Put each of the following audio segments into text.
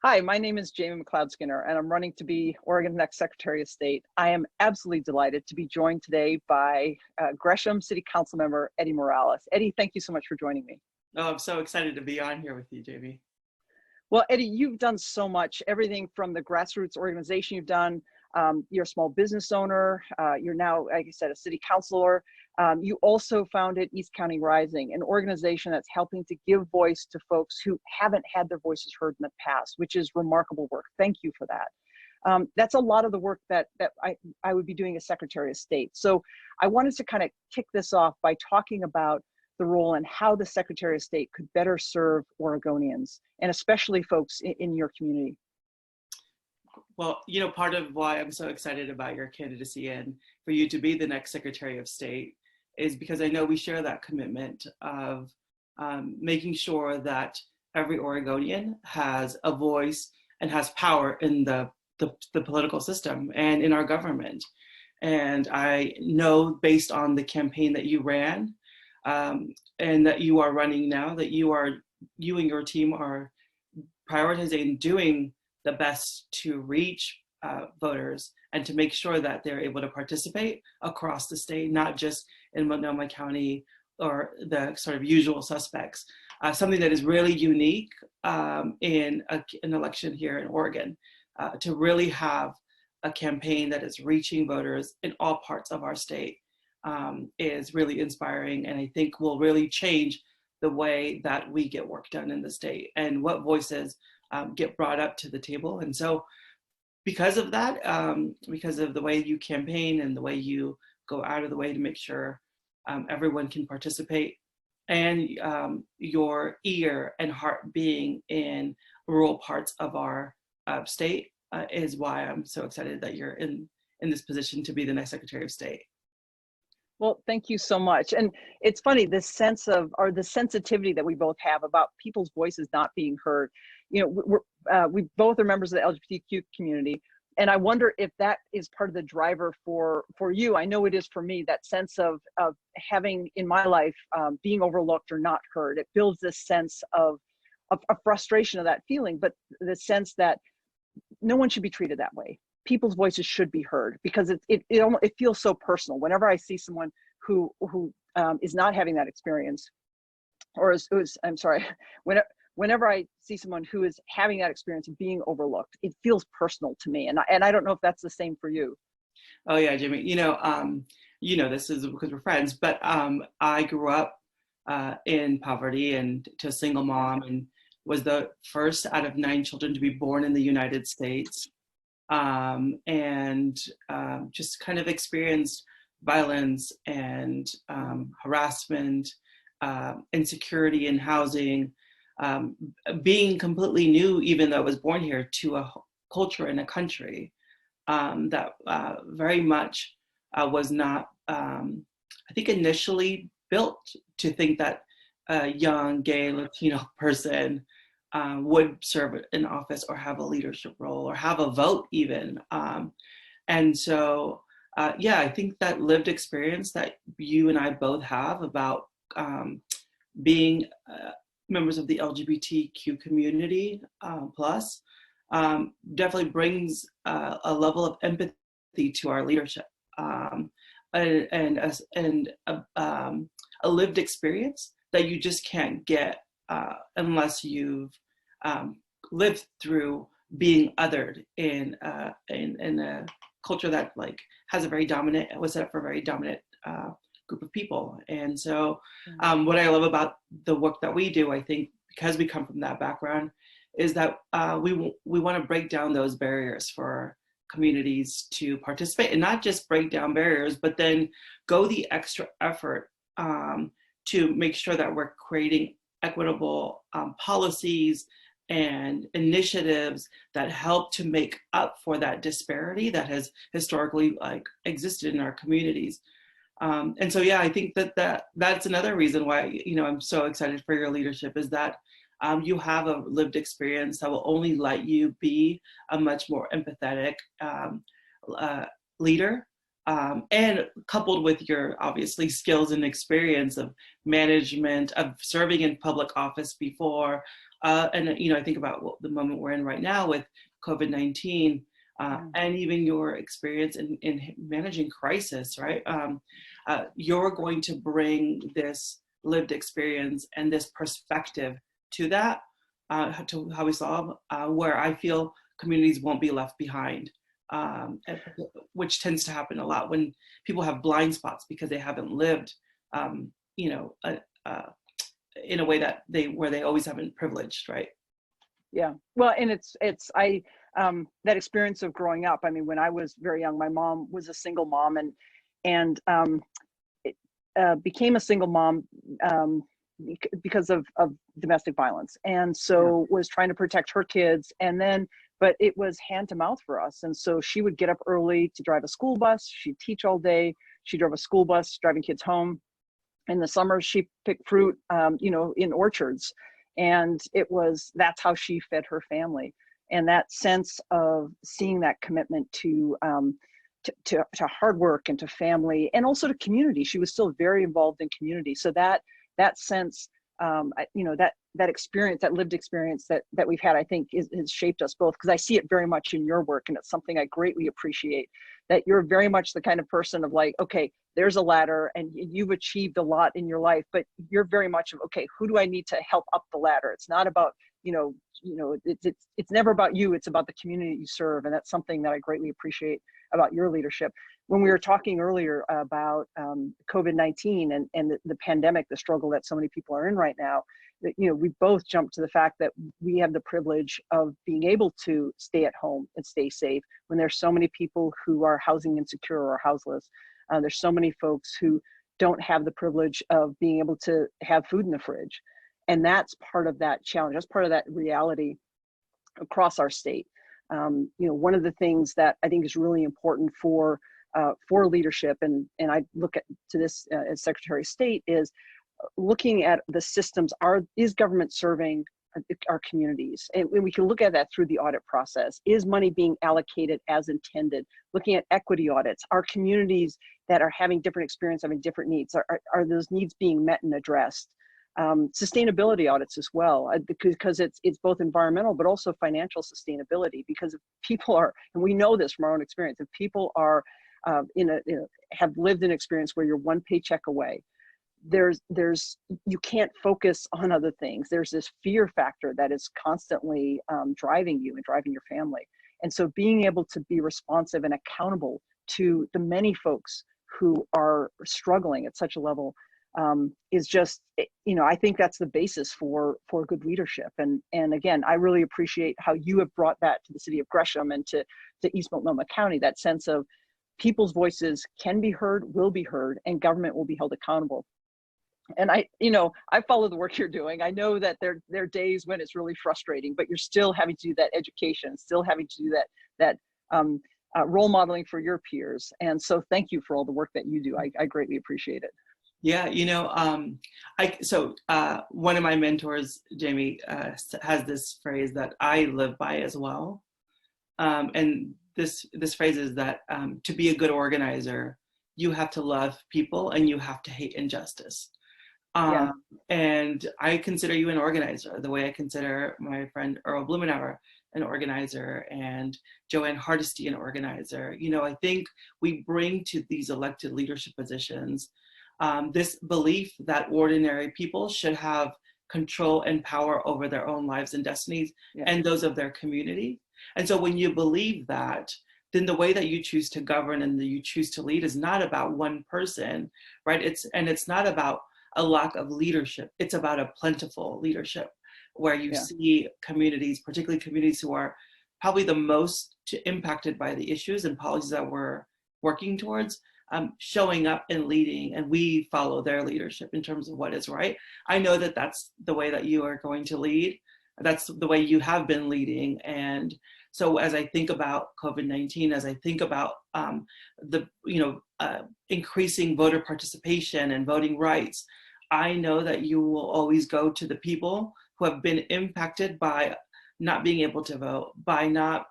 Hi, my name is Jamie McLeod-Skinner, and I'm running to be Oregon's next Secretary of State. I am absolutely delighted to be joined today by Gresham City Council member Eddy Morales. Eddy, thank you so much for joining me. Oh, I'm so excited to be on here with you, Jamie. Well, Eddy, you've done so much, everything from the grassroots organization you've done. You're a small business owner. You're now, like I said, a city councilor. You also founded East County Rising, an organization that's helping to give voice to folks who haven't had their voices heard in the past, which is remarkable work. Thank you for that. That's a lot of the work that I would be doing as Secretary of State. So I wanted to kind of kick this off by talking about the role and how the Secretary of State could better serve Oregonians, and especially folks in your community. Well, part of why I'm so excited about your candidacy and for you to be the next Secretary of State is because I know we share that commitment of making sure that every Oregonian has a voice and has power in the political system and in our government. And I know, based on the campaign that you ran and that you are running now, that you and your team are prioritizing doing the best to reach voters and to make sure that they're able to participate across the state, not just in Multnomah County or the sort of usual suspects. Something that is really unique in an election here in Oregon, to really have a campaign that is reaching voters in all parts of our state is really inspiring, and I think will really change the way that we get work done in the state and what voices get brought up to the table. And so because of that, because of the way you campaign and the way you go out of the way to make sure everyone can participate, and your ear and heart being in rural parts of our state is why I'm so excited that you're in this position to be the next Secretary of State. Well, thank you so much. And it's funny, this sense of, or the sensitivity that we both have about people's voices not being heard. We both are members of the LGBTQ community. And I wonder if that is part of the driver for you. I know it is for me, that sense of having in my life being overlooked or not heard. It builds this sense of a frustration of that feeling, but the sense that no one should be treated that way. People's voices should be heard, because it feels so personal whenever I see someone who is not having that experience, or whenever I see someone who is having that experience of being overlooked, it feels personal to me, and I don't know if that's the same for you. Oh yeah, Jimmy. This is because we're friends, but I grew up in poverty and to a single mom, and was the first out of 9 children to be born in the United States. Just kind of experienced violence and harassment, insecurity in housing, being completely new, even though I was born here, to a culture and a country that very much was not, I think, initially built to think that a young gay Latino person would serve in office or have a leadership role or have a vote even. And so, I think that lived experience that you and I both have about being members of the LGBTQ community plus definitely brings a level of empathy to our leadership, and a lived experience that you just can't get unless you've lived through being othered in a culture that has a very dominant, was set up for a very dominant group of people. And so what I love about the work that we do, I think, because we come from that background, is that we want to break down those barriers for communities to participate, and not just break down barriers, but then go the extra effort to make sure that we're creating equitable policies and initiatives that help to make up for that disparity that has historically existed in our communities. And so, I think that's another reason why, I'm so excited for your leadership, is that you have a lived experience that will only let you be a much more empathetic leader and coupled with your obviously skills and experience of management, of serving in public office before, and I think about the moment we're in right now with COVID-19, and even your experience in managing crisis, right? You're going to bring this lived experience and this perspective to that, to how we solve, where I feel communities won't be left behind. Which tends to happen a lot when people have blind spots because they haven't lived, in a way that where they always have been privileged, right? Yeah, well, and it's that experience of growing up. I mean, when I was very young, my mom was a single mom, and became a single mom because of domestic violence, and so was trying to protect her kids, and then. But it was hand to mouth for us. And so she would get up early to drive a school bus. She'd teach all day. She drove a school bus, driving kids home. In the summers, she picked fruit, in orchards. And that's how she fed her family. And that sense of seeing that commitment to hard work and to family and also to community. She was still very involved in community. So that sense, that experience, that lived experience that we've had, I think has shaped us both, because I see it very much in your work, and it's something I greatly appreciate, that you're very much the kind of person of like, okay, there's a ladder and you've achieved a lot in your life, but you're very much of, okay, who do I need to help up the ladder? It's not about, it's never about you, it's about the community you serve. And that's something that I greatly appreciate about your leadership. When we were talking earlier about COVID-19 and the pandemic, the struggle that so many people are in right now, that, we both jumped to the fact that we have the privilege of being able to stay at home and stay safe when there's so many people who are housing insecure or houseless. There's so many folks who don't have the privilege of being able to have food in the fridge. And that's part of that challenge. That's part of that reality across our state. One of the things that I think is really important for leadership, and I look to this as Secretary of State, is looking at the systems. Is government serving our communities? And we can look at that through the audit process. Is money being allocated as intended? Looking at equity audits. Are communities that are having different experience, having different needs, are those needs being met and addressed? Sustainability audits as well, because it's both environmental but also financial sustainability. Because if people are, and we know this from our own experience, if people are have lived an experience where you're one paycheck away, you can't focus on other things. There's this fear factor that is constantly driving you and driving your family. And so being able to be responsive and accountable to the many folks who are struggling at such a level is just, I think that's the basis for good leadership. And again, I really appreciate how you have brought that to the city of Gresham and to East Multnomah County, that sense of people's voices can be heard, will be heard, and government will be held accountable. And I follow the work you're doing. I know that there are days when it's really frustrating, but you're still having to do that education, still having to do that role modeling for your peers. And so thank you for all the work that you do. I greatly appreciate it. Yeah, one of my mentors, Jamie, has this phrase that I live by as well. And this phrase is that to be a good organizer, you have to love people and you have to hate injustice. And I consider you an organizer, the way I consider my friend Earl Blumenauer an organizer and Joanne Hardesty an organizer. I think we bring to these elected leadership positions this belief that ordinary people should have control and power over their own lives and destinies and those of their community. And so when you believe that, then the way that you choose to govern and that you choose to lead is not about one person, right? It's not about a lack of leadership. It's about a plentiful leadership where you see communities, particularly communities who are probably the most impacted by the issues and policies that we're working towards, showing up and leading, and we follow their leadership in terms of what is right. I know that that's the way that you are going to lead. That's the way you have been leading. And so as I think about COVID-19, as I think about increasing voter participation and voting rights, I know that you will always go to the people who have been impacted by not being able to vote, by not,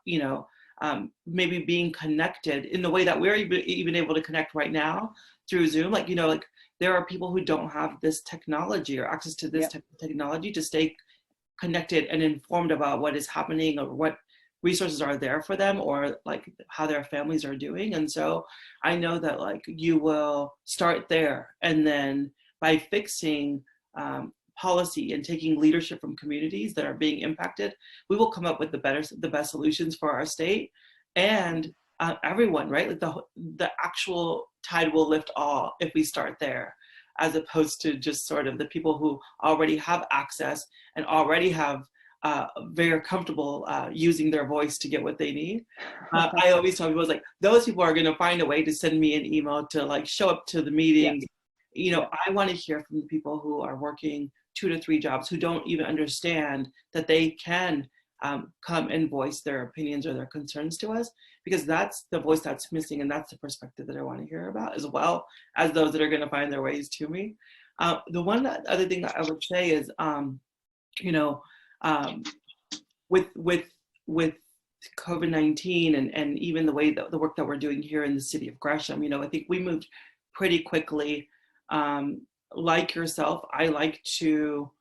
maybe being connected in the way that we're even able to connect right now through Zoom. Like, you know, like there are people who don't have this technology or access to this type of technology to stay connected and informed about what is happening or what resources are there for them or like how their families are doing. And so I know that like you will start there, and then by fixing policy and taking leadership from communities that are being impacted, we will come up with the best solutions for our state and everyone, right? Like the actual tide will lift all if we start there, as opposed to just sort of the people who already have access and already have very comfortable using their voice to get what they need. I always tell people, like, those people are going to find a way to send me an email to like show up to the meeting. Yes. You know, I want to hear from the people who are working 2 to 3 jobs, who don't even understand that they can come and voice their opinions or their concerns to us, because that's the voice that's missing, and that's the perspective that I want to hear about, as well as those that are going to find their ways to me. The one other thing that I would say is, you know, with COVID-19 and even the way that the work that we're doing here in the city of Gresham, you know, I think we moved pretty quickly. Like yourself, I like to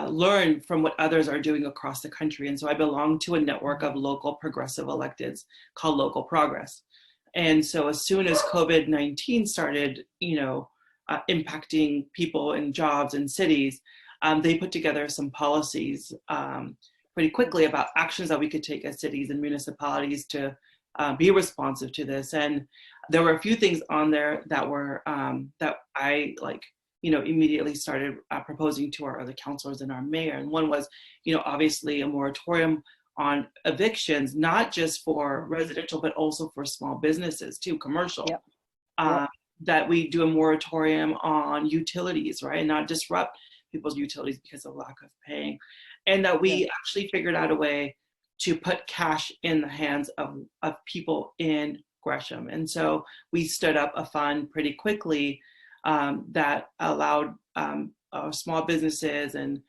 learn from what others are doing across the country. And so I belong to a network of local progressive electeds called Local Progress. And so as soon as COVID-19 started, you know, impacting people and jobs in cities, they put together some policies pretty quickly about actions that we could take as cities and municipalities to be responsive to this. And there were a few things on there that were that I like, you know, immediately started proposing to our other councilors and our mayor. And one was, you know, obviously a moratorium on evictions, not just for residential, but also for small businesses too, commercial. That we do a moratorium on utilities, right? And not disrupt people's utilities because of lack of paying. And that we actually figured out a way to put cash in the hands of people in Gresham. And so we stood up a fund pretty quickly that allowed small businesses and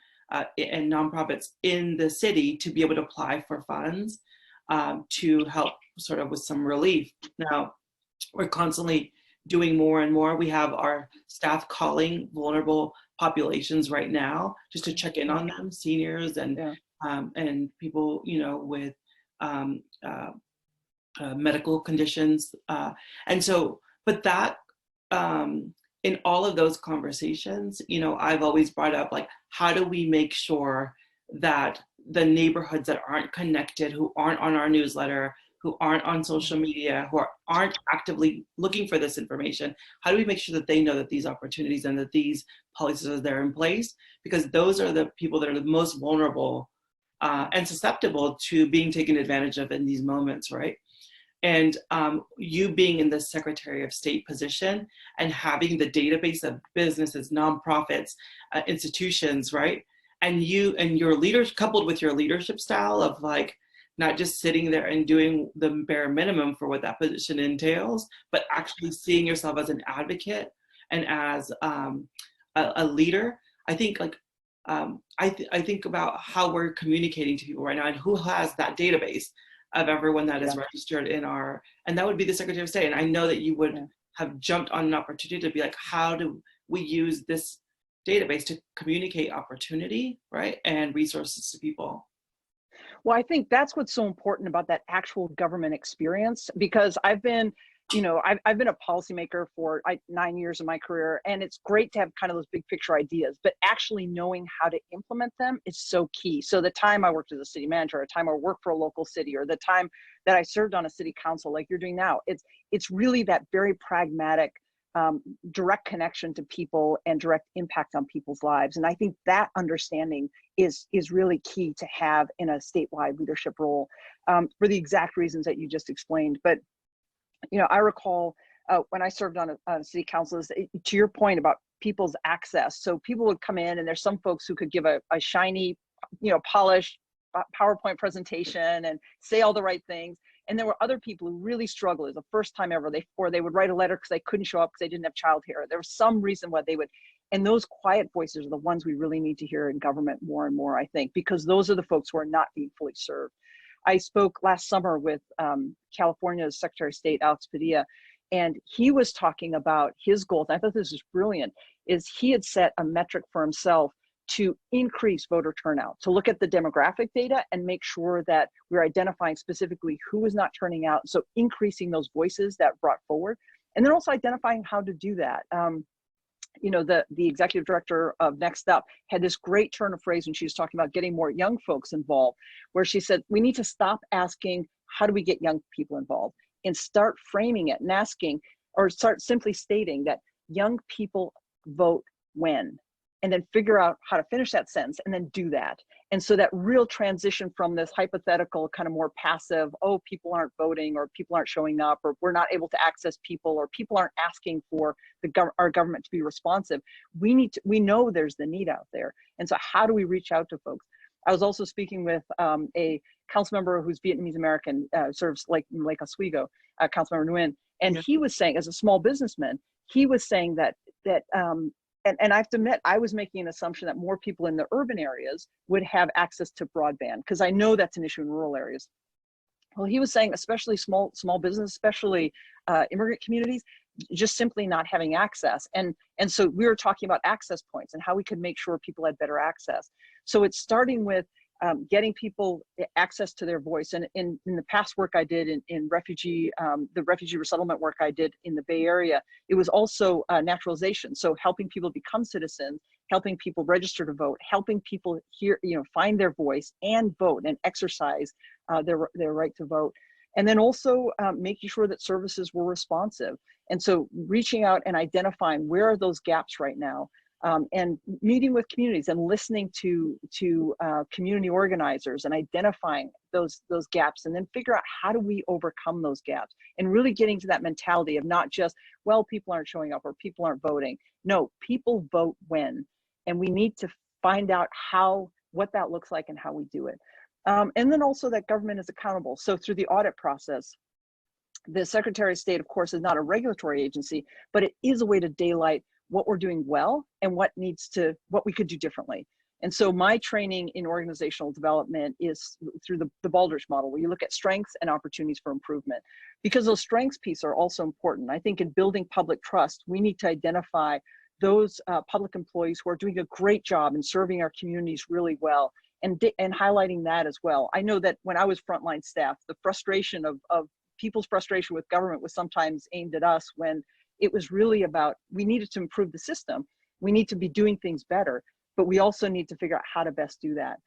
nonprofits in the city to be able to apply for funds to help sort of with some relief. Now, we're constantly doing more and more. We have our staff calling vulnerable populations right now just to check in on them, seniors and people, you know, with medical conditions. And so, but that, in all of those conversations, you know, I've always brought up, like, how do we make sure that the neighborhoods that aren't connected, who aren't on our newsletter, who aren't on social media, who aren't actively looking for this information, how do we make sure that they know that these opportunities and that these policies are there in place? Because those are the people that are the most vulnerable and susceptible to being taken advantage of in these moments, right? And you being in the Secretary of State position and having the database of businesses, nonprofits, institutions, right? And you and your leaders, coupled with your leadership style of like, not just sitting there and doing the bare minimum for what that position entails, but actually seeing yourself as an advocate and as a leader. I think like, I think about how we're communicating to people right now and who has that database of everyone that is registered in our, and that would be the Secretary of State. And I know that you would have jumped on an opportunity to be like, how do we use this database to communicate opportunity, right? And resources to people. Well, I think that's what's so important about that actual government experience, because I've been, you know, I've been a policymaker for 9 years of my career, and it's great to have kind of those big picture ideas, but actually knowing how to implement them is so key. So the time I worked as a city manager, or the time I worked for a local city, or the time that I served on a city council like you're doing now, it's really that very pragmatic, direct connection to people and direct impact on people's lives. And I think that understanding is really key to have in a statewide leadership role, for the exact reasons that you just explained. But you know, I recall when I served on a city council, to your point about people's access. So people would come in, and there's some folks who could give a shiny, you know, polished PowerPoint presentation and say all the right things. And there were other people who really struggled. It was the first time ever. They would write a letter because they couldn't show up because they didn't have childcare. There was some reason why they would. And those quiet voices are the ones we really need to hear in government more and more, I think, because those are the folks who are not being fully served. I spoke last summer with California's Secretary of State, Alex Padilla, and he was talking about his goals. I thought this was brilliant, is he had set a metric for himself to increase voter turnout, to look at the demographic data and make sure that we're identifying specifically who is not turning out. So increasing those voices that brought forward, and then also identifying how to do that. You know, the executive director of Next Up had this great turn of phrase when she was talking about getting more young folks involved, where she said, we need to stop asking, how do we get young people involved? And start framing it and asking, or start simply stating that young people vote when, and then figure out how to finish that sentence and then do that. And so that real transition from this hypothetical kind of more passive, oh, people aren't voting, or people aren't showing up, or we're not able to access people, or people aren't asking for our government to be responsive. We know there's the need out there. And so how do we reach out to folks? I was also speaking with a council member who's Vietnamese American, serves Lake Oswego, Council Member Nguyen, and he was saying, as a small businessman, he was saying that and I have to admit, I was making an assumption that more people in the urban areas would have access to broadband, because I know that's an issue in rural areas. Well, he was saying, especially small business, especially immigrant communities, just simply not having access. And so we were talking about access points and how we could make sure people had better access. So it's starting with getting people access to their voice. And in the past work I did in refugee, the refugee resettlement work I did in the Bay Area, it was also naturalization. So helping people become citizens, helping people register to vote, helping people hear, find their voice and vote and exercise their right to vote. And then also making sure that services were responsive. And so reaching out and identifying where are those gaps right now. And meeting with communities and listening to community organizers and identifying those gaps, and then figure out how do we overcome those gaps, and really getting to that mentality of not just, well, people aren't showing up or people aren't voting. No, people vote when, and we need to find out what that looks like and how we do it. And then also that government is accountable. So through the audit process, the Secretary of State, of course, is not a regulatory agency, but it is a way to daylight what we're doing well and what we could do differently. And so my training in organizational development is through the Baldrige model, where you look at strengths and opportunities for improvement, because those strengths pieces are also important. I think in building public trust, we need to identify those public employees who are doing a great job in serving our communities really well, and highlighting that as well. I know that when I was frontline staff, the frustration of people's frustration with government was sometimes aimed at us, when it was really about, we needed to improve the system. We need to be doing things better, but we also need to figure out how to best do that.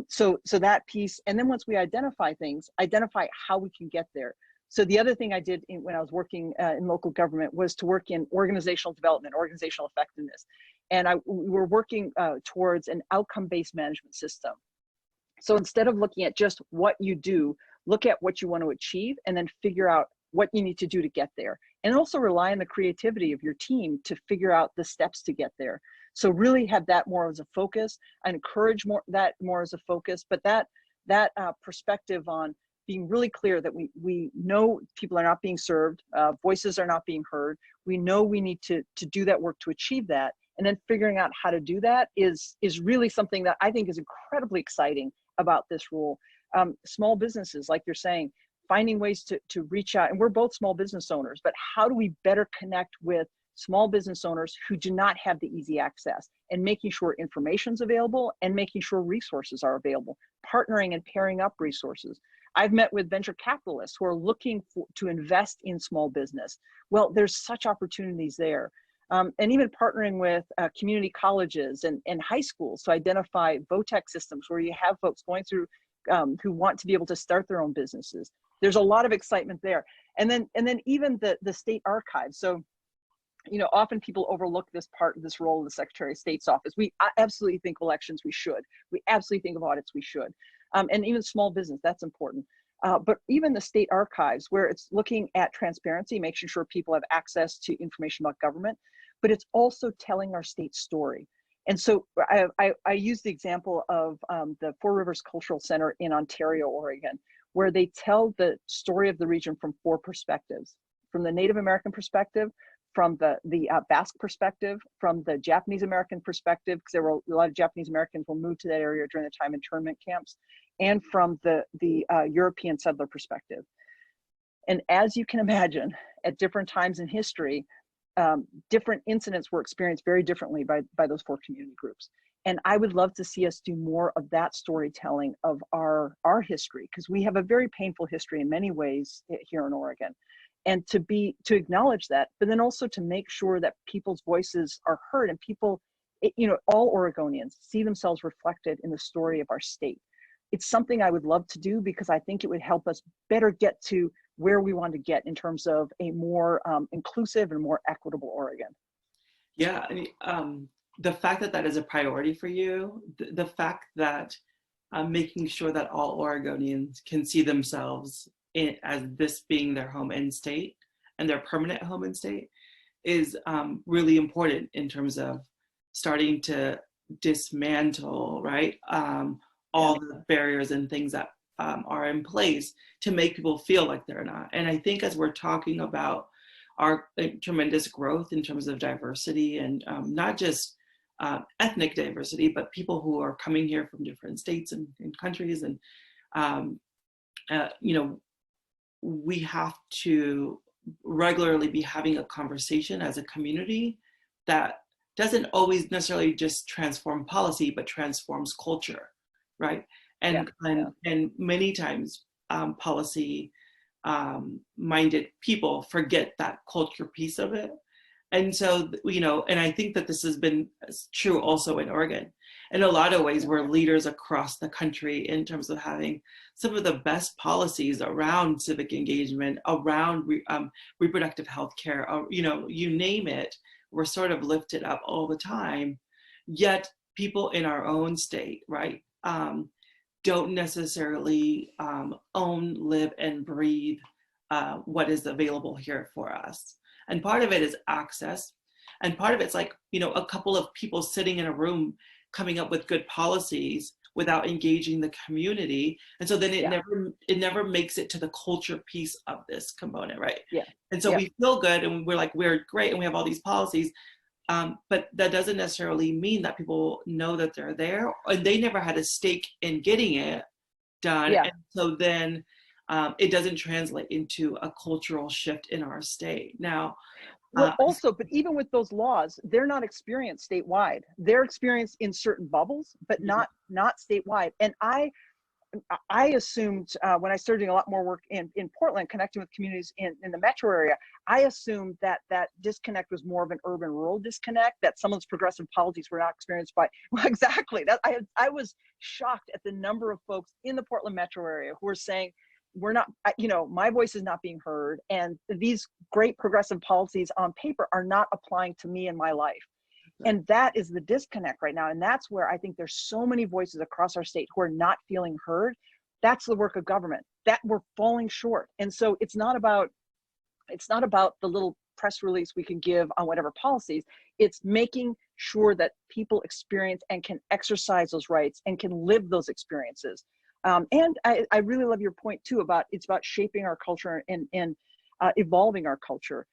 So that piece, and then once we identify things, identify how we can get there. So the other thing I did when I was working in local government was to work in organizational development, organizational effectiveness. And we were working towards an outcome-based management system. So instead of looking at just what you do, look at what you want to achieve, and then figure out what you need to do to get there. And also rely on the creativity of your team to figure out the steps to get there. So really have that more as a focus. I encourage that more as a focus, but that perspective on being really clear that we know people are not being served, voices are not being heard. We know we need to do that work to achieve that. And then figuring out how to do that is really something that I think is incredibly exciting about this role. Small businesses, like you're saying, finding ways to reach out, and we're both small business owners, but how do we better connect with small business owners who do not have the easy access, and making sure information's available and making sure resources are available, partnering and pairing up resources. I've met with venture capitalists who are looking to invest in small business. Well, there's such opportunities there. And even partnering with community colleges and high schools to identify VOTEC systems where you have folks going through who want to be able to start their own businesses. There's a lot of excitement there. And then even the state archives. So, often people overlook this role of the Secretary of State's office. I absolutely think of elections, we should. We absolutely think of audits, we should. And even small business, that's important. But even the state archives, where it's looking at transparency, making sure people have access to information about government, but it's also telling our state story. And so I use the example of the Four Rivers Cultural Center in Ontario, Oregon, where they tell the story of the region from 4 perspectives: from the Native American perspective, from the Basque perspective, from the Japanese American perspective, because there were a lot of Japanese Americans who moved to that area during the time internment camps, and from the European settler perspective. And as you can imagine, at different times in history, different incidents were experienced very differently by those four community groups. And I would love to see us do more of that storytelling of our history, because we have a very painful history in many ways here in Oregon. And to acknowledge that, but then also to make sure that people's voices are heard, and people, all Oregonians see themselves reflected in the story of our state. It's something I would love to do, because I think it would help us better get to where we want to get in terms of a more inclusive and more equitable Oregon. Yeah, I mean, the fact that that is a priority for you, the fact that making sure that all Oregonians can see themselves as this being their home and state and their permanent home and state is really important in terms of starting to dismantle, right, all the barriers and things that are in place to make people feel like they're not. And I think as we're talking about our tremendous growth in terms of diversity, and not just ethnic diversity, but people who are coming here from different states and countries, and we have to regularly be having a conversation as a community that doesn't always necessarily just transform policy, but transforms culture, right? And many times policy minded people forget that culture piece of it. And so, and I think that this has been true also in Oregon. In a lot of ways, we're leaders across the country in terms of having some of the best policies around civic engagement, around reproductive health care, you name it, we're sort of lifted up all the time. Yet people in our own state, right, don't necessarily own, live, and breathe what is available here for us. And part of it is access. And part of it's like, a couple of people sitting in a room coming up with good policies without engaging the community. And so then it never makes it to the culture piece of this component, right? Yeah. And so we feel good and we're great and we have all these policies, but that doesn't necessarily mean that people know that they're there, and they never had a stake in getting it done. Yeah. And so then it doesn't translate into a cultural shift in our state. Now, well, also, but even with those laws, they're not experienced statewide. They're experienced in certain bubbles, but not statewide. And I assumed when I started doing a lot more work in Portland, connecting with communities in the metro area, I assumed that disconnect was more of an urban-rural disconnect, that some of those progressive policies were not experienced by, well, exactly. That I was shocked at the number of folks in the Portland metro area who were saying, we're not, my voice is not being heard, and these great progressive policies on paper are not applying to me in my life. Right. And that is the disconnect right now. And that's where I think there's so many voices across our state who are not feeling heard. That's the work of government, that we're falling short. And so it's not about the little press release we can give on whatever policies. It's making sure that people experience and can exercise those rights and can live those experiences. And I really love your point too about it's about shaping our culture and evolving our culture.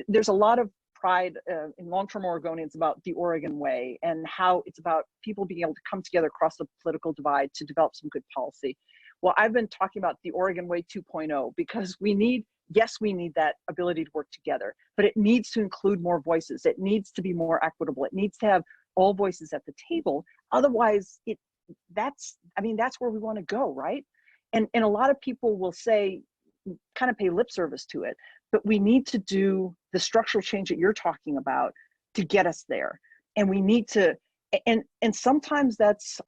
There's a lot of pride in long-term Oregonians about the Oregon way, and how it's about people being able to come together across the political divide to develop some good policy. Well, I've been talking about the Oregon way 2.0 because we need that ability to work together, but it needs to include more voices. It needs to be more equitable. It needs to have all voices at the table. Otherwise, that's where we want to go, right? And a lot of people will say, kind of pay lip service to it, but we need to do the structural change that you're talking about to get us there. And we need to, and sometimes that's,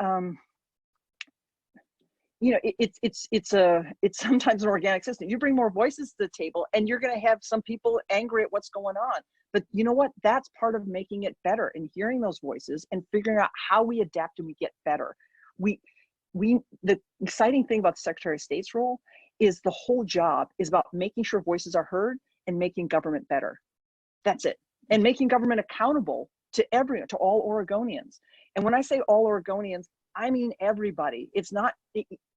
it's sometimes an organic system. You bring more voices to the table and you're going to have some people angry at what's going on. But you know what? That's part of making it better, and hearing those voices and figuring out how we adapt and we get better. The exciting thing about the Secretary of State's role is the whole job is about making sure voices are heard and making government better. That's it. And making government accountable to all Oregonians. And when I say all Oregonians, I mean everybody. It's not,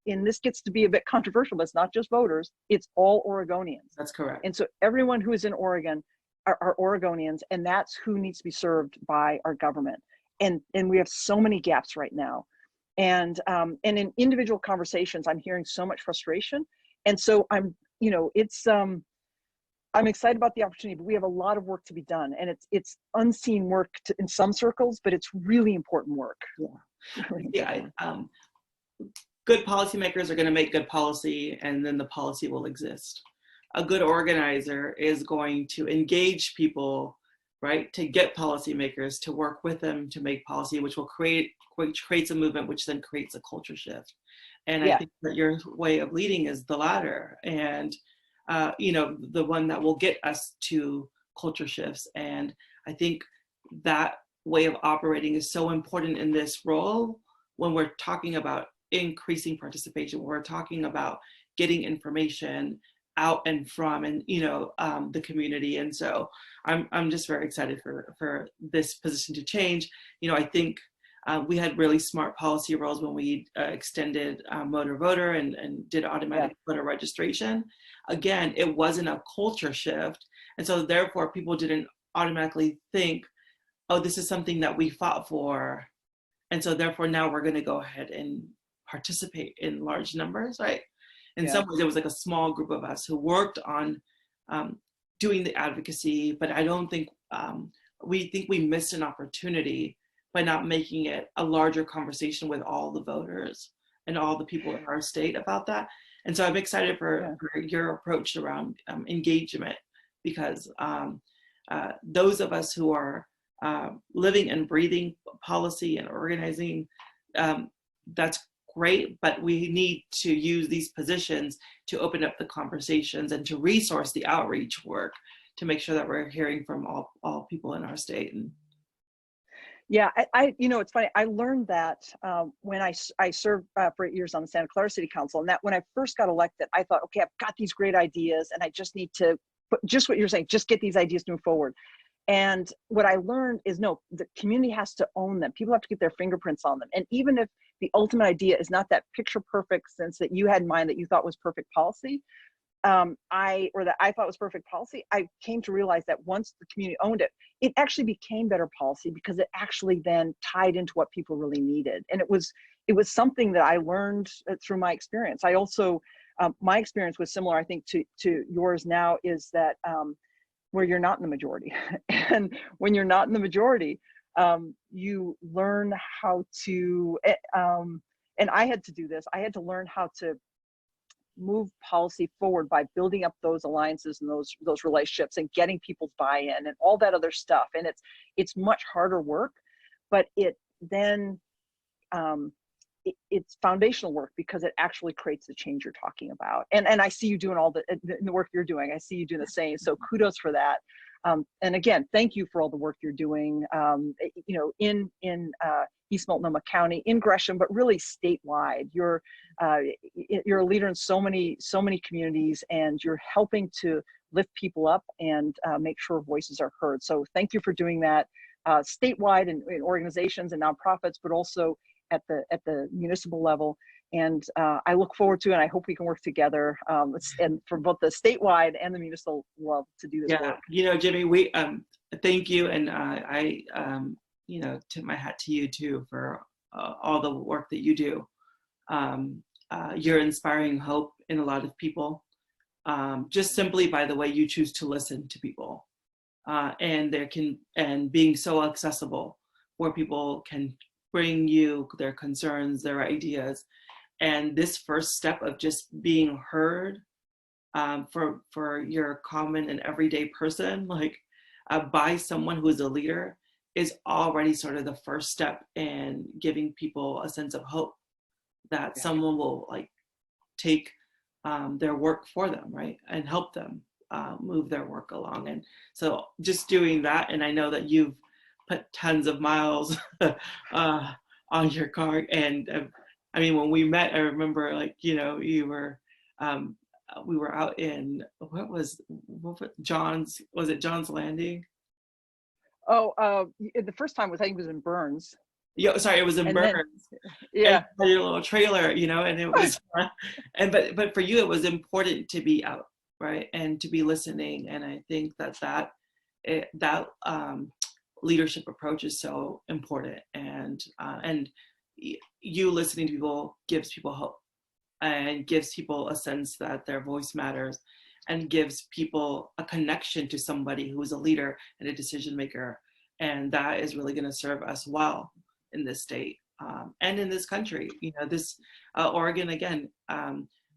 and this gets to be a bit controversial, but it's not just voters, it's all Oregonians. That's correct. And so everyone who is in Oregon are Oregonians, and that's who needs to be served by our government. And we have so many gaps right now. And in individual conversations, I'm hearing so much frustration. And so I'm excited about the opportunity, but we have a lot of work to be done, and it's unseen work in some circles, but it's really important work. Yeah. Good policymakers are going to make good policy, and then the policy will exist. A good organizer is going to engage people, right, to get policymakers to work with them to make policy, which creates a movement, which then creates a culture shift. And I think that your way of leading is the latter, and the one that will get us to culture shifts. And I think that way of operating is so important in this role when we're talking about increasing participation, when we're talking about getting information out and from the community. And so I'm just very excited for this position to change. I think we had really smart policy roles when we extended motor voter and did automatic voter registration. Again, it wasn't a culture shift. And so therefore people didn't automatically think, oh, this is something that we fought for. And so therefore now we're going to go ahead and participate in large numbers, right? In some ways, it was like a small group of us who worked on doing the advocacy, but I don't think we missed an opportunity by not making it a larger conversation with all the voters and all the people in our state about that. And so I'm excited for your approach around engagement, because those of us who are living and breathing policy and organizing, that's great, but we need to use these positions to open up the conversations and to resource the outreach work to make sure that we're hearing from all people in our state. And it's funny. I learned that when I served for 8 years on the Santa Clara City Council, and that when I first got elected, I thought, okay, I've got these great ideas, and I just need to put just what you're saying, just get these ideas to move forward. And what I learned is, no, the community has to own them. People have to get their fingerprints on them. And even if the ultimate idea is not that picture perfect sense that you had in mind that you thought was perfect policy, that I thought was perfect policy, I came to realize that once the community owned it, it actually became better policy because it actually then tied into what people really needed. And it was something that I learned through my experience. I also, my experience was similar, I think, to yours now, is that where you're not in the majority. And when you're not in the majority, you learn how to, and I had to do this, I had to learn how to move policy forward by building up those alliances and those relationships and getting people's buy-in and all that other stuff. And it's much harder work, but it then, it's foundational work because it actually creates the change you're talking about. And I see you doing all the work you're doing. I see you doing the same. So kudos for that. And again, thank you for all the work you're doing, in East Multnomah County, in Gresham, but really statewide. You're a leader in so many communities, and you're helping to lift people up and make sure voices are heard. So thank you for doing that statewide in organizations and nonprofits, but also at the municipal level. And I look forward to, and I hope we can work together, and for both the statewide and the municipal level to do this work. Jimmy, we thank you, and I tip my hat to you too for all the work that you do. You're inspiring hope in a lot of people, just simply by the way you choose to listen to people, and being so accessible where people can bring you their concerns, their ideas. And this first step of just being heard for your common and everyday person, by someone who is a leader, is already sort of the first step in giving people a sense of hope that someone will take their work for them, right? And help them move their work along. And so just doing that, and I know that you've put tons of miles on your car. And I mean, when we met, I remember you were, we were out in, John's Landing? Oh, the first time I think it was in Burns. Yeah, sorry, it was in Burns. Yeah. And your little trailer, and it was, but for you, it was important to be out, right? And to be listening. And I think that that leadership approach is so important, and you listening to people gives people hope and gives people a sense that their voice matters, and gives people a connection to somebody who is a leader and a decision maker. And that is really going to serve us well in this state and in this country. You know, this Oregon, again,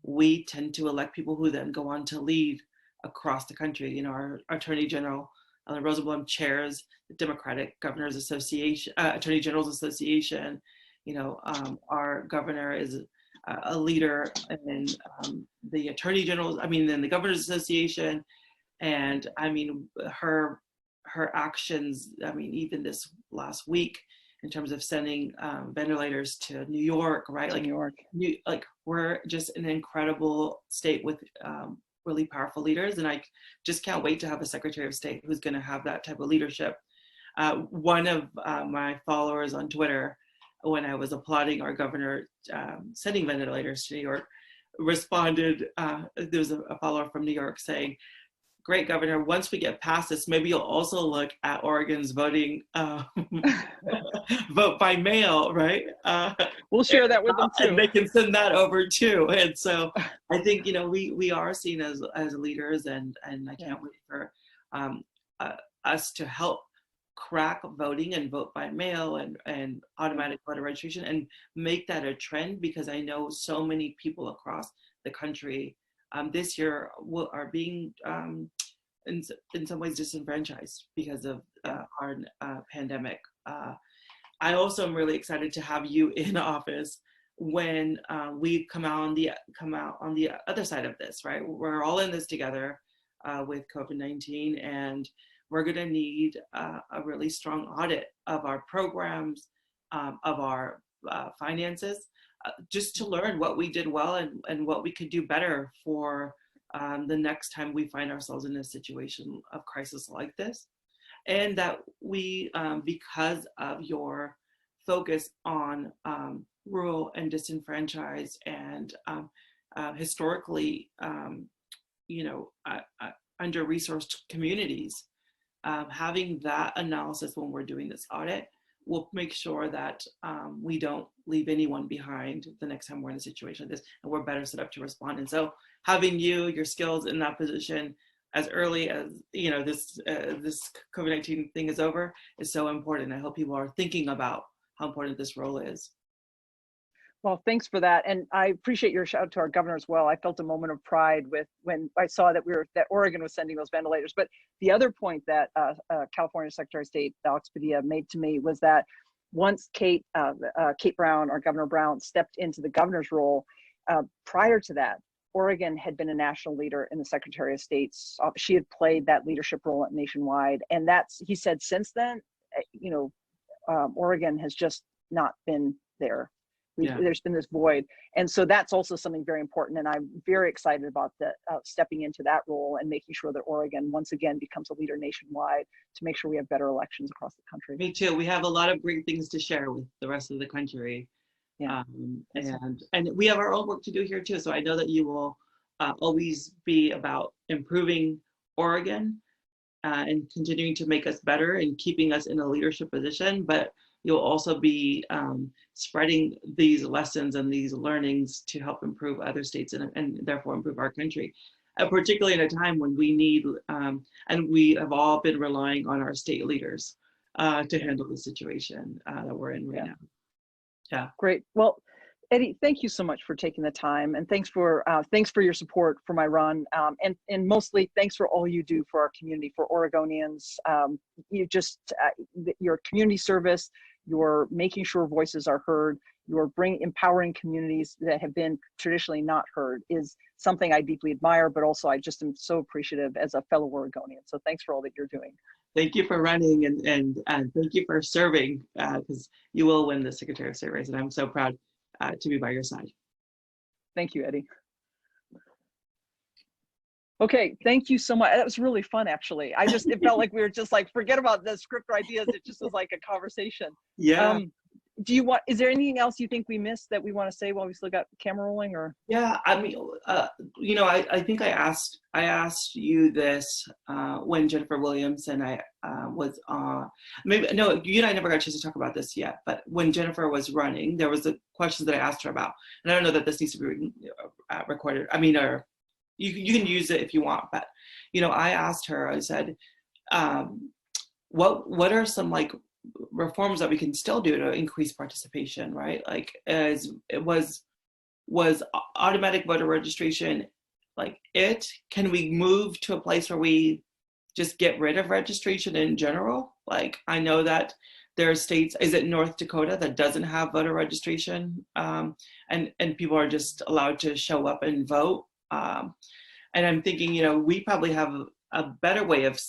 we tend to elect people who then go on to lead across the country. You know, our Attorney General, Ellen Rosenblum, chairs the Democratic Governors Association, Attorney Generals Association. You know, our governor is a leader in the Attorney General, in the Governors Association. And I mean, her actions, even this last week, in terms of sending ventilators to New York, right? Like New York. We're just an incredible state with really powerful leaders. And I just can't wait to have a Secretary of State who's gonna have that type of leadership. One of my followers on Twitter, when I was applauding our governor sending ventilators to New York, responded, there was a follower from New York saying, "Great, Governor, once we get past this, maybe you'll also look at Oregon's voting, vote by mail," right? We'll share that with them too. And they can send that over too. And so I think, you know, we are seen as leaders, and I can't wait for us to help crack voting and vote by mail and automatic voter registration and make that a trend, because I know so many people across the country this year are being in some ways disenfranchised because of our pandemic. I also am really excited to have you in office when we come out on the other side of this, right? We're all in this together with COVID-19, and we're going to need a really strong audit of our programs, of our finances, just to learn what we did well and what we could do better for the next time we find ourselves in a situation of crisis like this. And that we, because of your focus on rural and disenfranchised and historically, under-resourced communities, having that analysis when we're doing this audit will make sure that we don't leave anyone behind the next time we're in a situation like this, and we're better set up to respond. And so having your skills in that position as early as, you know, this COVID-19 thing is over is so important. I hope people are thinking about how important this role is. Well, thanks for that. And I appreciate your shout out to our governor as well. I felt a moment of pride when I saw that Oregon was sending those ventilators. But the other point that California Secretary of State Alex Padilla made to me was that once Kate Brown, our Governor Brown, stepped into the governor's role, prior to that, Oregon had been a national leader in the Secretary of State's. She had played that leadership role nationwide. And he said since then, Oregon has just not been there. There's been this void. And so that's also something very important. And I'm very excited about stepping into that role and making sure that Oregon once again becomes a leader nationwide to make sure we have better elections across the country. Me too. We have a lot of great things to share with the rest of the country. Yeah. And we have our own work to do here too. So I know that you will always be about improving Oregon and continuing to make us better and keeping us in a leadership position, but you'll also be spreading these lessons and these learnings to help improve other states and therefore improve our country, particularly in a time when we need, and we have all been relying on our state leaders to handle the situation that we're in right now. Yeah. Great. Well, Eddy, thank you so much for taking the time, and thanks for your support for my run, and mostly thanks for all you do for our community, for Oregonians. Your community service, you're making sure voices are heard, you're empowering communities that have been traditionally not heard is something I deeply admire, but also I just am so appreciative as a fellow Oregonian. So thanks for all that you're doing. Thank you for running and thank you for serving, because you will win the Secretary of State race, and I'm so proud to be by your side. Thank you, Eddy. Okay, thank you so much. That was really fun, actually. It felt like we were just like, forget about the script or ideas. It just was like a conversation. Yeah. do you want, is there anything else you think we missed that we want to say while we still got the camera rolling, or? Yeah, I mean, you know, I think I asked you this when Jennifer Williams and I was maybe no, you and I never got a chance to talk about this yet. But when Jennifer was running, there was a question that I asked her about, and I don't know that this needs to be recorded. I mean, or you can use it if you want. But you know, I asked her. I said, what are some like reforms that we can still do to increase participation, right? Like, as it was automatic voter registration like can we move to a place where we just get rid of registration in general? Like, I know that there are states, is it North Dakota, that doesn't have voter registration, and people are just allowed to show up and vote. And I'm thinking, you know, we probably have a better way of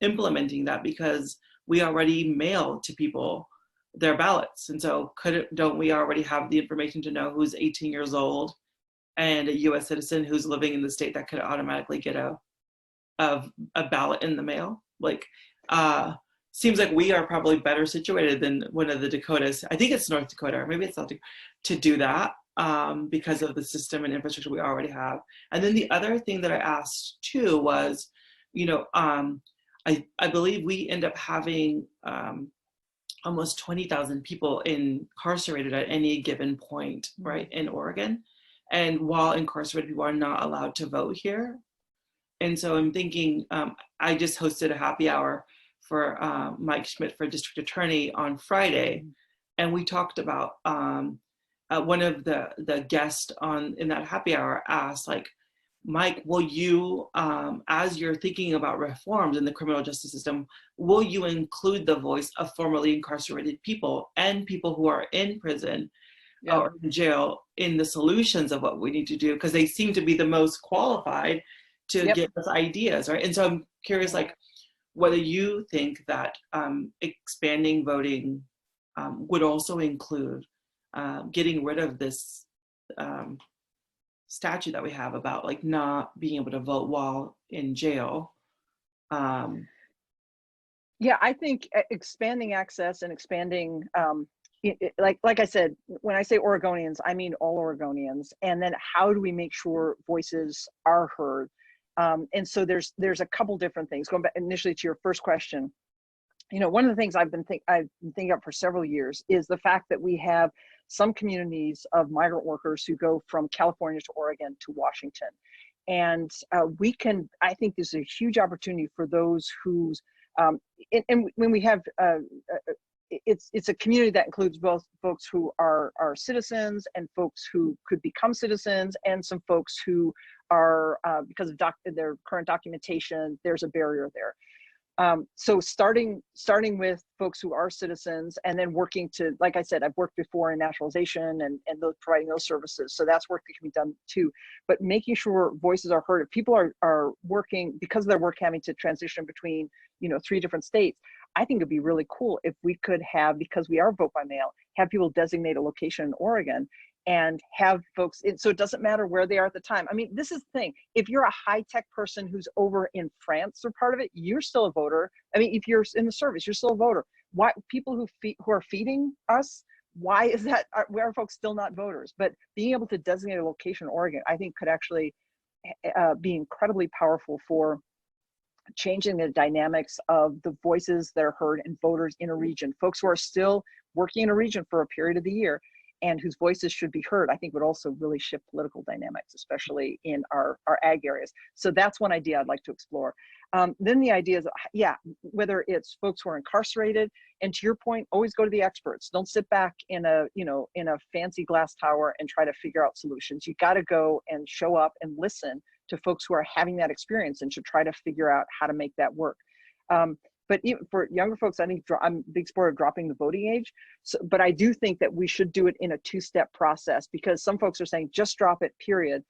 implementing that, because we already mail to people their ballots. And so don't we already have the information to know who's 18 years old and a US citizen who's living in the state that could automatically get a ballot in the mail? Like, seems like we are probably better situated than one of the Dakotas. I think it's North Dakota, or maybe it's South Dakota, to do that, because of the system and infrastructure we already have. And then the other thing that I asked too was, you know, I believe we end up having almost 20,000 people incarcerated at any given point, right, in Oregon. And while incarcerated people are not allowed to vote here. And so I'm thinking, I just hosted a happy hour for Mike Schmidt for district attorney on Friday. And we talked about, one of the guests in that happy hour asked, like, Mike, will you, as you're thinking about reforms in the criminal justice system, will you include the voice of formerly incarcerated people and people who are in prison or in jail in the solutions of what we need to do? Because they seem to be the most qualified to give us ideas, right? And so I'm curious, like, whether you think that expanding voting would also include getting rid of this statute that we have about like not being able to vote while in jail. Yeah, I think expanding access and expanding, like I said, when I say Oregonians, I mean all Oregonians. And then how do we make sure voices are heard? And so there's a couple different things. Going back initially to your first question, you know, one of the things I've been thinking of for several years is the fact that we have some communities of migrant workers who go from California to Oregon to Washington. And I think there's a huge opportunity for those who's, and when we have, it's a community that includes both folks who are citizens and folks who could become citizens, and some folks who are, because of their current documentation, there's a barrier there. So starting with folks who are citizens, and then working to, like I said, I've worked before in naturalization and providing those services. So that's work that can be done too. But making sure voices are heard. If people are working, because of their work having to transition between, you know, 3 different states, I think it'd be really cool if we could have, because we are vote by mail, have people designate a location in Oregon and have folks, so it doesn't matter where they are at the time. I mean, this is the thing. If you're a high-tech person who's over in France or part of it, you're still a voter. I mean, if you're in the service, you're still a voter. Why people who are feeding us, why is that, why are folks still not voters? But being able to designate a location in Oregon, I think could actually be incredibly powerful for changing the dynamics of the voices that are heard and voters in a region. Folks who are still working in a region for a period of the year and whose voices should be heard, I think would also really shift political dynamics, especially in our ag areas. So that's one idea I'd like to explore. Then the idea is, whether it's folks who are incarcerated, and to your point, always go to the experts. Don't sit back in a fancy glass tower and try to figure out solutions. You got to go and show up and listen to folks who are having that experience and should try to figure out how to make that work. But even for younger folks, I think I'm a big supporter of dropping the voting age. So, but I do think that we should do it in a 2-step process, because some folks are saying just drop it, period.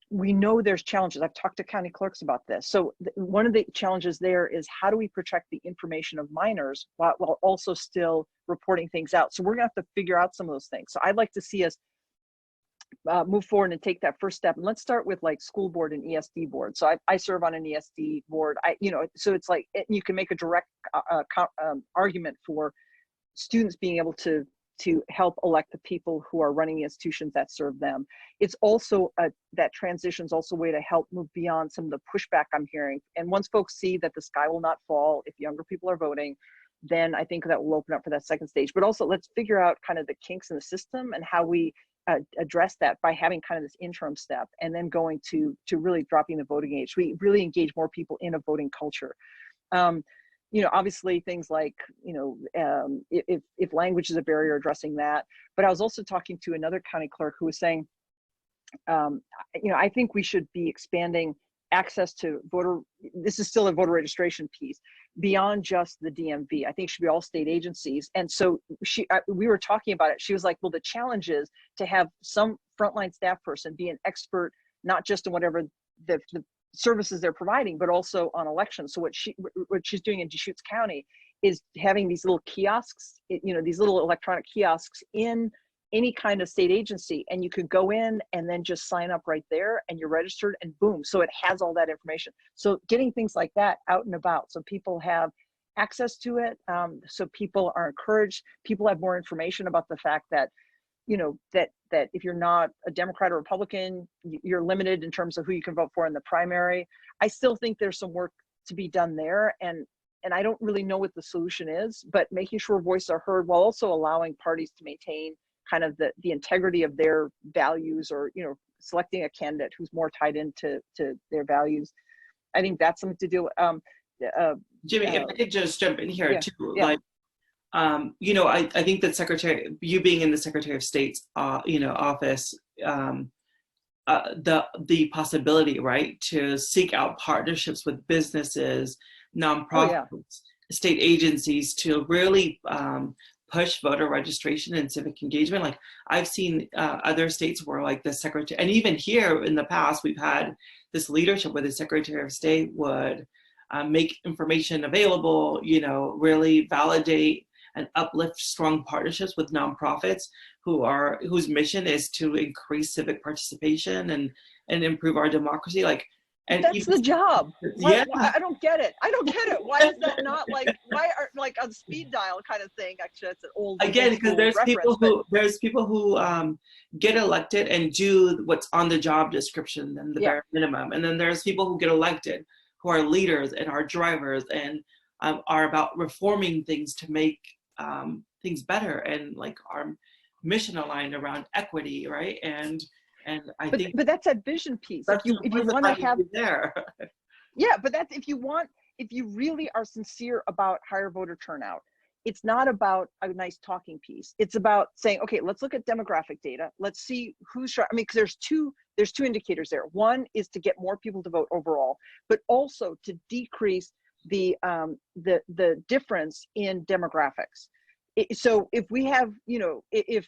We know there's challenges. I've talked to county clerks about this. So one of the challenges there is, how do we protect the information of minors while also still reporting things out? So we're gonna have to figure out some of those things. So I'd like to see us move forward and take that first step. And let's start with like school board and ESD board. So I serve on an ESD board. So it's like, you can make a direct argument for students being able to help elect the people who are running the institutions that serve them. It's also that transition is also a way to help move beyond some of the pushback I'm hearing. And once folks see that the sky will not fall if younger people are voting, then I think that will open up for that second stage. But also let's figure out kind of the kinks in the system and how we address that by having kind of this interim step, and then going to really dropping the voting age. We really engage more people in a voting culture. You know, obviously things like, you know, if language is a barrier, addressing that. But I was also talking to another county clerk who was saying, you know, I think we should be expanding access to voter, this is still a voter registration piece, beyond just the DMV. I think it should be all state agencies. And so we were talking about it. She was like, well, the challenge is to have some frontline staff person be an expert, not just in whatever the services they're providing, but also on elections. So what she's doing in Deschutes County is having these little kiosks, you know, these little electronic kiosks in any kind of state agency, and you could go in and then just sign up right there and you're registered, and boom. So it has all that information. So getting things like that out and about so people have access to it, so people are encouraged, people have more information about the fact that, you know, that if you're not a Democrat or Republican, you're limited in terms of who you can vote for in the primary. I still think there's some work to be done there, and I don't really know what the solution is, but making sure voices are heard while also allowing parties to maintain kind of the integrity of their values, or, you know, selecting a candidate who's more tied into their values. I think that's something to do. Jimmy, if I could just jump in here too, yeah. like, you know, I think that you being in the Secretary of State's, you know, office, the possibility, right, to seek out partnerships with businesses, nonprofits, state agencies to really push voter registration and civic engagement. Like I've seen other states where like the secretary, and even here in the past, we've had this leadership where the Secretary of State would make information available, you know, really validate and uplift strong partnerships with nonprofits whose mission is to increase civic participation and improve our democracy. Like, and that's the job. Why, I don't get it. I don't get it. Why is that not like, why are like on speed dial kind of thing? Actually, that's an old, again, because there's people who get elected and do what's on the job description and the bare minimum, and then there's people who get elected who are leaders and are drivers and are about reforming things to make things better, and like our mission aligned around equity, right? And I think, but that's that vision piece. If you want to have there, yeah, but that's if you really are sincere about higher voter turnout, it's not about a nice talking piece. It's about saying, okay, let's look at demographic data. Let's see who's, I mean, because there's two indicators there. One is to get more people to vote overall, but also to decrease the difference in demographics. So if we have, you know, if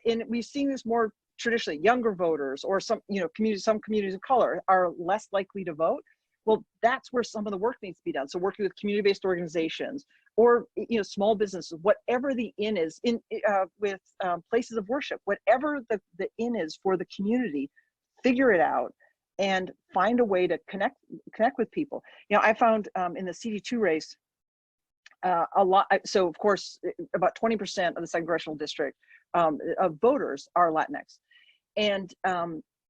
and we've seen this more traditionally, younger voters or some, you know, some communities of color are less likely to vote. Well, that's where some of the work needs to be done. So working with community-based organizations, or, you know, small businesses, whatever the in is, with places of worship, whatever the in is for the community, figure it out and find a way to connect with people. You know, I found in the CD2 race, a lot. So of course, about 20% of the second congressional district of voters are Latinx, and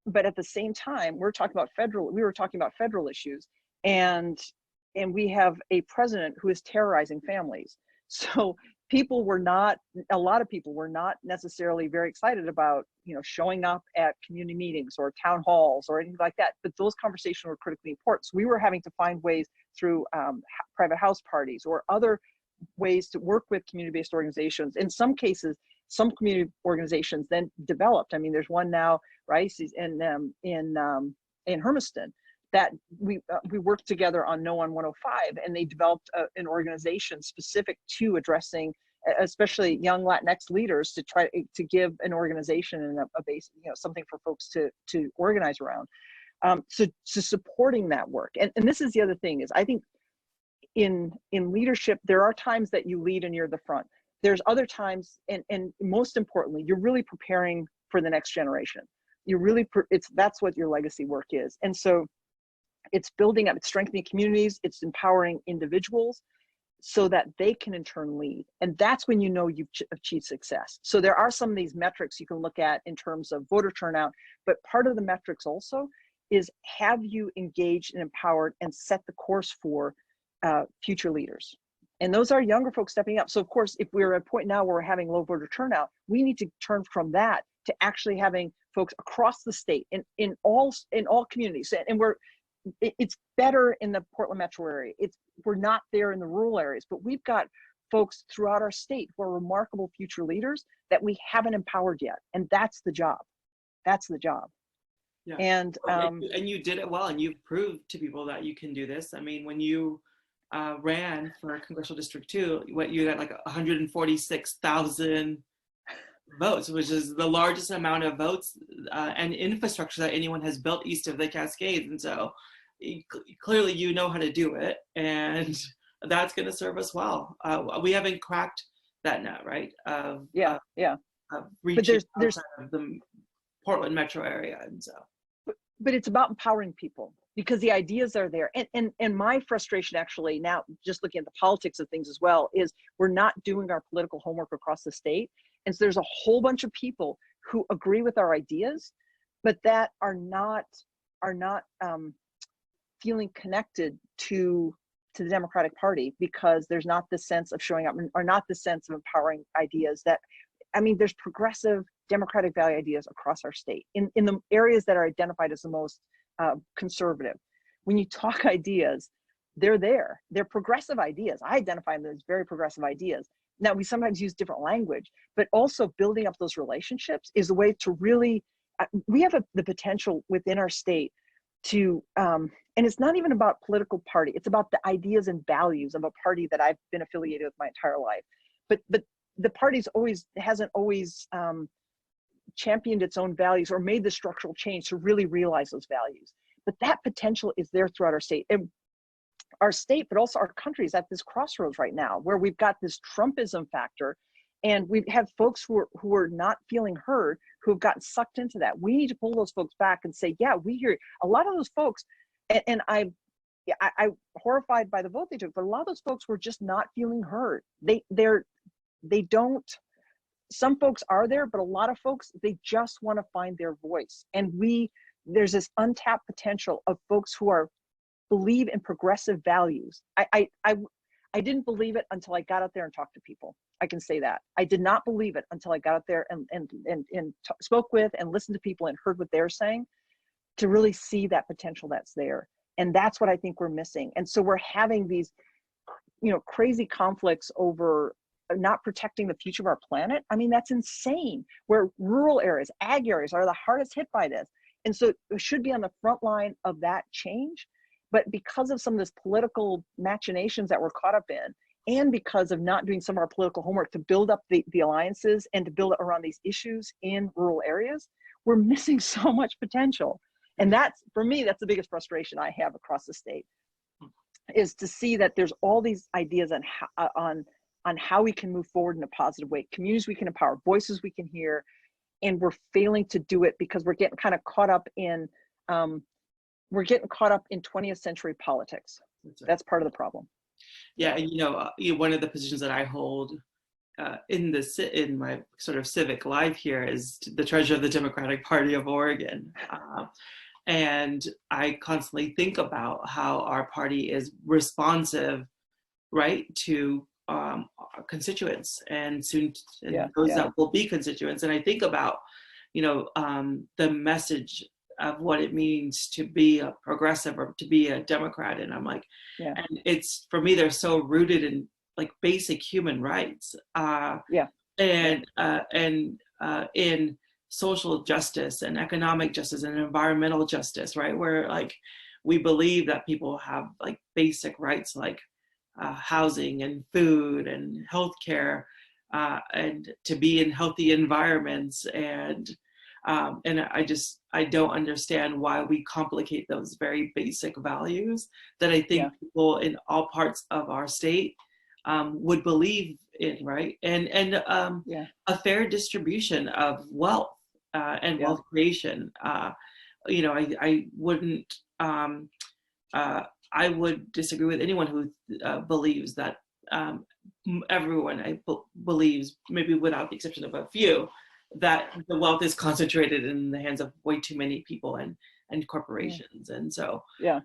but at the same time, we were talking about federal issues, and we have a president who is terrorizing families. So a lot of people were not necessarily very excited about, you know, showing up at community meetings or town halls or anything like that. But those conversations were critically important. So we were having to find ways through private house parties or other ways to work with community-based organizations. In some cases, some community organizations then developed. I mean, there's one now, right, in Hermiston, that we worked together on No on 105, and they developed an organization specific to addressing, especially young Latinx leaders, to try to give an organization and a base, you know, something for folks to organize around. So supporting that work, and this is the other thing is, I think in leadership, there are times that you lead and you're the front. There's other times, and most importantly, you're really preparing for the next generation. That's what your legacy work is. And so it's building up, it's strengthening communities, it's empowering individuals. so that they can in turn lead. And that's when you know you've achieved success. So there are some of these metrics you can look at in terms of voter turnout, but part of the metrics also is, have you engaged and empowered and set the course for future leaders? And those are younger folks stepping up. So of course, if we're at a point now where we're having low voter turnout, we need to turn from that to actually having folks across the state in all communities. And it's better in the Portland metro area. We're not there in the rural areas, but we've got folks throughout our state who are remarkable future leaders that we haven't empowered yet. And that's the job. That's the job. Yeah. And you did it well, and you've proved to people that you can do this. I mean, when you ran for Congressional District 2, you got like 146,000 votes, which is the largest amount of votes and infrastructure that anyone has built east of the Cascades. And so clearly you know how to do it, and that's going to serve us well. We haven't cracked that nut, right? Of reaching outside of the Portland metro area. And so, but it's about empowering people, because the ideas are there. And my frustration actually now, just looking at the politics of things as well, is we're not doing our political homework across the state. And so there's a whole bunch of people who agree with our ideas, but that are not feeling connected to the Democratic Party, because there's not this sense of showing up, or not the sense of empowering ideas that, I mean, there's progressive democratic value ideas across our state in the areas that are identified as the most conservative. When you talk ideas, they're there. They're progressive ideas. I identify them as very progressive ideas. Now, we sometimes use different language, but also building up those relationships is a way to really, we have the potential within our state to, and it's not even about political party, it's about the ideas and values of a party that I've been affiliated with my entire life. But the party's hasn't always championed its own values or made the structural change to really realize those values. But that potential is there throughout our state. And our state, but also our country, is at this crossroads right now, where we've got this Trumpism factor, and we have folks who are not feeling heard, who have gotten sucked into that. We need to pull those folks back and say, yeah, we hear a lot of those folks, and I'm horrified by the vote they took, but a lot of those folks were just not feeling heard. They don't. Some folks are there, but a lot of folks, they just want to find their voice. And there's this untapped potential of folks who believe in progressive values. I didn't believe it until I got out there and talked to people. I can say that. I did not believe it until I got out there and spoke with and listened to people and heard what they're saying, to really see that potential that's there. And that's what I think we're missing. And so we're having these, crazy conflicts over not protecting the future of our planet. I mean, that's insane. Where rural areas, ag areas are the hardest hit by this. And so it should be on the front line of that change. But because of some of this political machinations that we're caught up in, and because of not doing some of our political homework to build up the alliances and to build around these issues in rural areas, we're missing so much potential. And that's, for me, that's the biggest frustration I have across the state, is to see that there's all these ideas on how we can move forward in a positive way, communities we can empower, voices we can hear, and we're failing to do it because we're getting kind of caught up in 20th century politics. That's part of the problem. Yeah, and one of the positions that I hold in my sort of civic life here is the treasurer of the Democratic Party of Oregon. And I constantly think about how our party is responsive, right, to our constituents, and soon those that will be constituents. And I think about, the message of what it means to be a progressive or to be a Democrat. And I'm like, and it's, for me, they're so rooted in like basic human rights, and in social justice and economic justice and environmental justice, right? Where like we believe that people have like basic rights like housing and food and healthcare, and to be in healthy environments, and I don't understand why we complicate those very basic values that I think people in all parts of our state would believe in, right? And a fair distribution of wealth and wealth creation. I wouldn't. I would disagree with anyone who believes that everyone believes, maybe without the exception of a few, that the wealth is concentrated in the hands of way too many people and corporations. And so, yeah,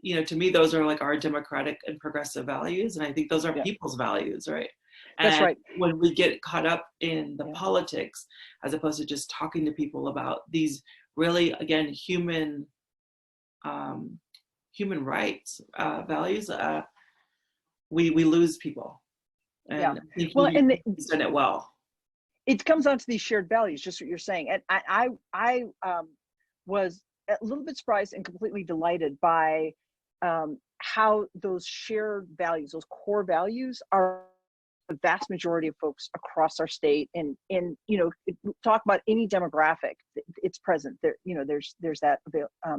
you know, to me, those are like our democratic and progressive values. And I think those are yeah, people's values, right? that's And right. when we get caught up in the Yeah. politics, as opposed to just talking to people about these really, again, human rights values, we lose people. Yeah. And I think Well, and he's done it well. it comes down to these shared values, just what you're saying. And I was a little bit surprised and completely delighted by how those shared values, those core values, are the vast majority of folks across our state. And you know, talk about any demographic, it's present there. You know, there's that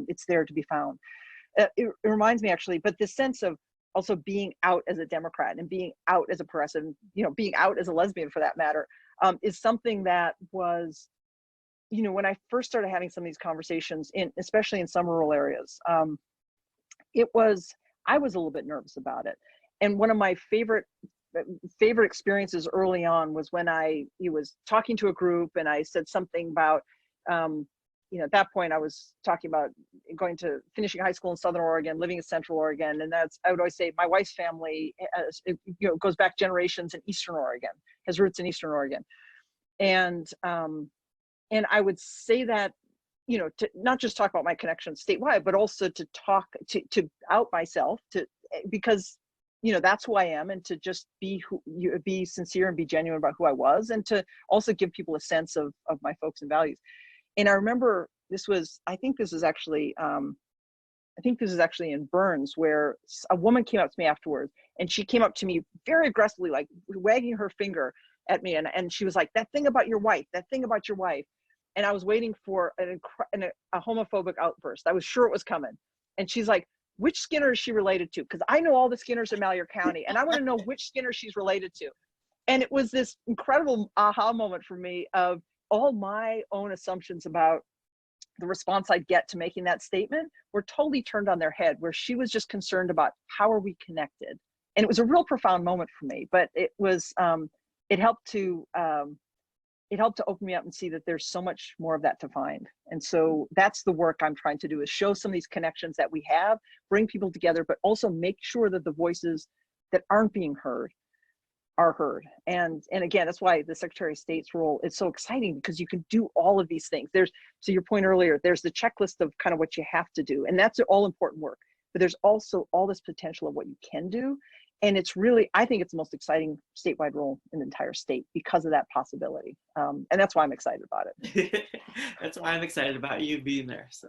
it's there to be found. It reminds me actually, but this sense of also being out as a Democrat and being out as a progressive, you know, being out as a lesbian for that matter, is something that was, you know, when I first started having some of these conversations, especially in some rural areas, I was a little bit nervous about it. And one of my favorite experiences early on was when I was talking to a group and I said something about, you know, at that point I was talking about finishing high school in Southern Oregon, living in Central Oregon. And I would always say my wife's family, you know, goes back generations in Eastern Oregon, has roots in Eastern Oregon. And I would say that, you know, to not just talk about my connections statewide, but also to talk, to out myself, because, you know, that's who I am, and to just be sincere and be genuine about who I was, and to also give people a sense of my folks and values. And I remember I think this is actually in Burns, where a woman came up to me afterwards, and she came up to me very aggressively, like wagging her finger at me. And she was like, that thing about your wife. And I was waiting for a homophobic outburst. I was sure it was coming. And she's like, which Skinner is she related to? Because I know all the Skinners in Malheur County, and I want to know which Skinner she's related to. And it was this incredible aha moment for me of all my own assumptions about the response I'd get to making that statement were totally turned on their head, where she was just concerned about how are we connected. And it was a real profound moment for me, but it was, it helped to open me up and see that there's so much more of that to find. And so that's the work I'm trying to do, is show some of these connections that we have, bring people together, but also make sure that the voices that aren't being heard are heard. And again, that's why the Secretary of State's role is so exciting, because you can do all of these things. There's, to your point earlier, there's the checklist of kind of what you have to do, and that's all important work, but there's also all this potential of what you can do. And it's really, I think it's the most exciting statewide role in the entire state because of that possibility. And that's why I'm excited about it. That's why I'm excited about you being there. So,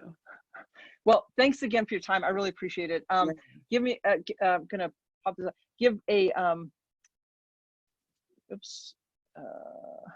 well, thanks again for your time. I really appreciate it. Give me, I'm gonna pop this up. Give a, oops.